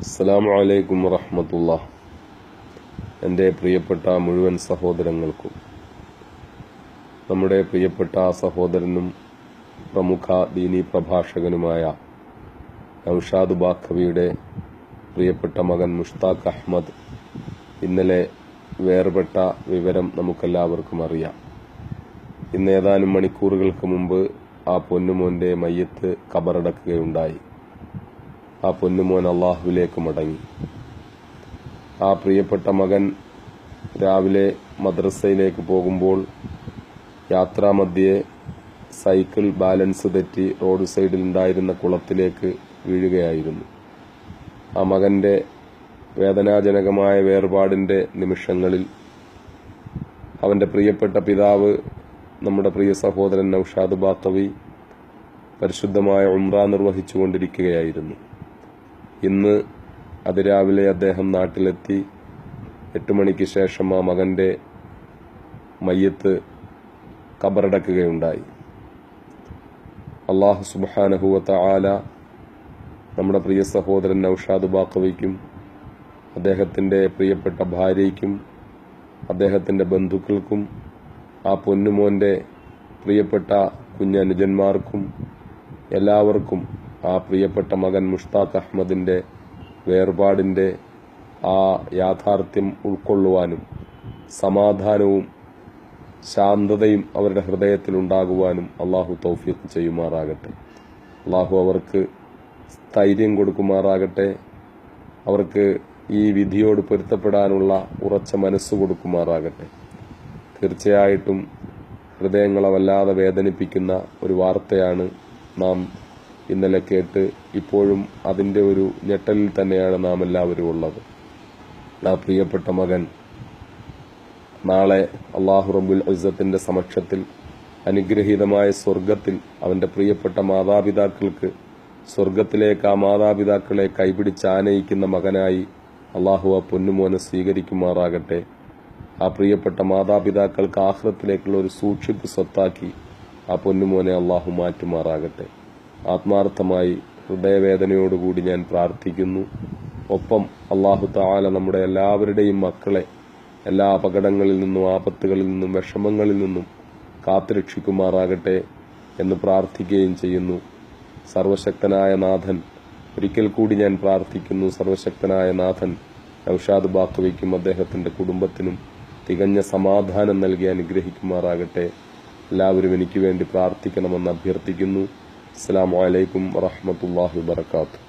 അസ്സലാമു അലൈക്കും വറഹ്മത്തുള്ളാഹി. എൻ്റെ പ്രിയപ്പെട്ട മുഴുവൻ സഹോദരങ്ങൾക്കും നമ്മുടെ പ്രിയപ്പെട്ട സഹോദരനും പ്രമുഖ ദീനീ പ്രഭാഷകനുമായ നൗഷാദ് ബാഖവിയുടെ പ്രിയപ്പെട്ട മകൻ മുഷ്താഖ് അഹമ്മദ് ഇന്നലെ വേർപെട്ട വിവരം നമുക്കെല്ലാവർക്കും അറിയാം. ഇന്ന് ഏതാനും മണിക്കൂറുകൾക്ക് മുമ്പ് ആ പൊന്നുമോന്റെ മയ്യത്ത് ഖബറടക്കുകയുണ്ടായി. ആ പൊന്നുമോൻ അള്ളാഹുവിലേക്ക് മടങ്ങി. ആ പ്രിയപ്പെട്ട മകൻ രാവിലെ മദ്രസയിലേക്ക് പോകുമ്പോൾ യാത്രാമധ്യേ സൈക്കിൾ ബാലൻസ് തെറ്റി റോഡ് സൈഡിലുണ്ടായിരുന്ന കുളത്തിലേക്ക് വീഴുകയായിരുന്നു. ആ മകന്റെ വേദനാജനകമായ വേർപാടിന്റെ നിമിഷങ്ങളിൽ അവന്റെ പ്രിയപ്പെട്ട പിതാവ് നമ്മുടെ പ്രിയ സഹോദരൻ നൗഷാദ് ബാഖവി പരിശുദ്ധമായ ഉംറ നിർവഹിച്ചുകൊണ്ടിരിക്കുകയായിരുന്നു. ഇന്ന് അതിരാവിലെ അദ്ദേഹം നാട്ടിലെത്തി 8 മണിക്ക് ശേഷം ആ മകന്റെ മയ്യത്ത് ഖബറടക്കുകയുണ്ടായി. അല്ലാഹു സുബ്ഹാനഹു വ തആല നമ്മുടെ പ്രിയ സഹോദരൻ നൗഷാദ് ബാഖവിക്കും അദ്ദേഹത്തിന്റെ പ്രിയപ്പെട്ട ഭാര്യയ്ക്കും അദ്ദേഹത്തിന്റെ ബന്ധുക്കൾക്കും ആ പൊന്നുമോന്റെ പ്രിയപ്പെട്ട കുഞ്ഞനുജന്മാർക്കും എല്ലാവർക്കും ആ പ്രിയപ്പെട്ട മകൻ മുഷ്താഖ് അഹമ്മദിന്റെ വേർപാടിന്റെ ആ യാഥാർത്ഥ്യം ഉൾക്കൊള്ളുവാനും സമാധാനവും ശാന്തതയും അവരുടെ ഹൃദയത്തിൽ ഉണ്ടാകുവാനും അള്ളാഹു തൗഫീഖ് ചെയ്യുമാറാകട്ടെ. അള്ളാഹു അവർക്ക് സ്ഥൈര്യം കൊടുക്കുമാറാകട്ടെ. അവർക്ക് ഈ വിധിയോട് പൊരുത്തപ്പെടാനുള്ള ഉറച്ച മനസ്സ് കൊടുക്കുമാറാകട്ടെ. തീർച്ചയായിട്ടും ഹൃദയങ്ങളെ വല്ലാതെ വേദനിപ്പിക്കുന്ന ഒരു വാർത്തയാണ് നാം ഇന്നലെ കേട്ട് ഇപ്പോഴും അതിന്റെ ഒരു ഞെട്ടലിൽ തന്നെയാണ് നാം എല്ലാവരും ഉള്ളത്. ആ പ്രിയപ്പെട്ട മകൻ നാളെ അല്ലാഹു റബ്ബുൽ ഇസ്സത്തിന്റെ സമക്ഷത്തിൽ അനുഗ്രഹീതമായ സ്വർഗത്തിൽ അവന്റെ പ്രിയപ്പെട്ട മാതാപിതാക്കൾക്ക് സ്വർഗത്തിലേക്ക് ആ മാതാപിതാക്കളെ കൈപിടിച്ച് ആനയിക്കുന്ന മകനായി അല്ലാഹു ആ പൊന്നുമോനെ സ്വീകരിക്കുമാറാകട്ടെ. ആ പ്രിയപ്പെട്ട മാതാപിതാക്കൾക്ക് ആഖിറത്തിലേക്കുള്ള ഒരു സൂക്ഷിപ്പ് സ്വത്താക്കി ആ പൊന്നുമോനെ അല്ലാഹു മാറ്റുമാറാകട്ടെ. ആത്മാർത്ഥമായി ഹൃദയവേദനയോടുകൂടി ഞാൻ പ്രാർത്ഥിക്കുന്നു. ഒപ്പം അല്ലാഹു തആല നമ്മുടെ എല്ലാവരുടെയും മക്കളെ എല്ലാ അപകടങ്ങളിൽ നിന്നും ആപത്തുകളിൽ നിന്നും വിഷമങ്ങളിൽ നിന്നും കാത്തുരക്ഷിക്കുമാറാകട്ടെ എന്ന് പ്രാർത്ഥിക്കുകയും ചെയ്യുന്നു. സർവശക്തനായ നാഥൻ ഒരിക്കൽ കൂടി ഞാൻ പ്രാർത്ഥിക്കുന്നു. സർവശക്തനായ നാഥൻ നൗഷാദ് ബാഖവിക്കും അദ്ദേഹത്തിന്റെ കുടുംബത്തിനും തികഞ്ഞ സമാധാനം നൽകി അനുഗ്രഹിക്കുമാറാകട്ടെ. എല്ലാവരും എനിക്ക് വേണ്ടി പ്രാർത്ഥിക്കണമെന്ന് അഭ്യർത്ഥിക്കുന്നു. അസ്സലാമു അലൈക്കും വറഹ്മത്തുള്ളാഹി വബറകാതുഹു.